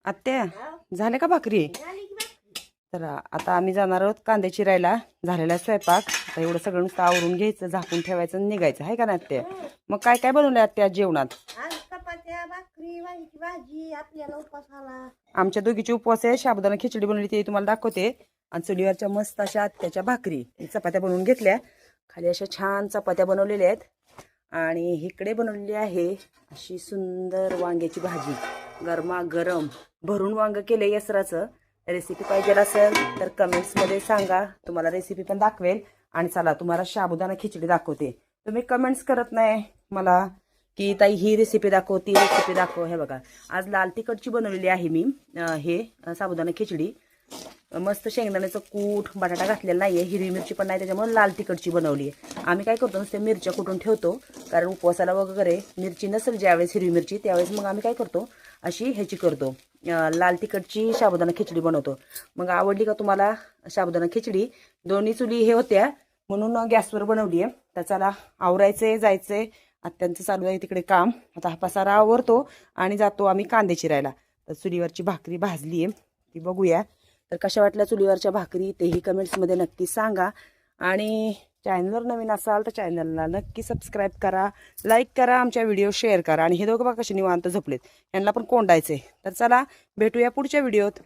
आत्या झाले का भाकरी? तर आता आम्ही जाणार आहोत कांदे चिरायला. झालेला स्वयंपाक. आता एवढं सगळं नुसतं आवरून घ्यायचं, झाकून ठेवायचं आणि निघायचं आहे का ना आत्या? मग काय काय बनवलं आत्या जेवणात? चपात्या, भाकरी, वांग्याची भाजी. आपल्याला उपासाला आमच्या दोघीची उपवास आहे. साबुदाणा खिचडी बनवली ते तुम्हाला दाखवते. आणि चुलीवरच्या मस्त अशा आत्याच्या भाकरी चपात्या बनवून घेतल्या. खाली अशा छान चपात्या बनवलेल्या आहेत. आणि इकडे बनवलेली आहे अशी सुंदर वांग्याची भाजी, गरमागरम भरून वांग केले यसराचं. रेसिपी पाहिजे असेल तर कमेंट्समध्ये सांगा, तुम्हाला रेसिपी पण दाखवेल. आणि चला तुम्हाला साबुदाणा खिचडी दाखवते. तुम्ही कमेंट्स करत नाही मला की ताई ही रेसिपी दाखव, ती रेसिपी दाखव. हे बघा, आज लाल तिखटची बनवलेली आहे मी हे साबुदाणा खिचडी. मस्त शेंगदाण्याचं कूट, बटाटा घातलेला नाहीये, हिरवी मिरची पण नाही, त्याच्यामुळे लाल तिखटची बनवली आहे. आम्ही काय करतो नुसते मिरच्या कुटून ठेवतो, कारण उपवासाला वगैरे मिरची नसेल ज्यावेळेस हिरवी मिरची, त्यावेळेस मग आम्ही काय करतो अशी ह्याची करतो, लाल तिखटची साबुदाणा खिचडी बनवतो. मग आवडली का तुम्हाला साबुदाणा खिचडी? दोन्ही चुली हे होत्या म्हणून गॅसवर बनवली आहे. तर चला आवरायचे, जायचंय. आत्यांचं चालू आहे तिकडे काम. आता हा पसारा आवरतो आणि जातो आम्ही कांदे चिरायला. तर चुलीवरची भाकरी भाजली आहे, ती बघूया. तर कशा वाटल्या चुलीवरच्या भाकरी तेही कमेंट्समध्ये नक्की सांगा. आणि चॅनलवर नवीन असाल तर चॅनलला नक्की सबस्क्राईब करा, लाईक करा, आमच्या व्हिडिओ शेअर करा. आणि हे दोघं बघा कसे निवांत झोपलेत, यांना पण कोंडायचे. तर चला भेटूया पुढच्या व्हिडिओत.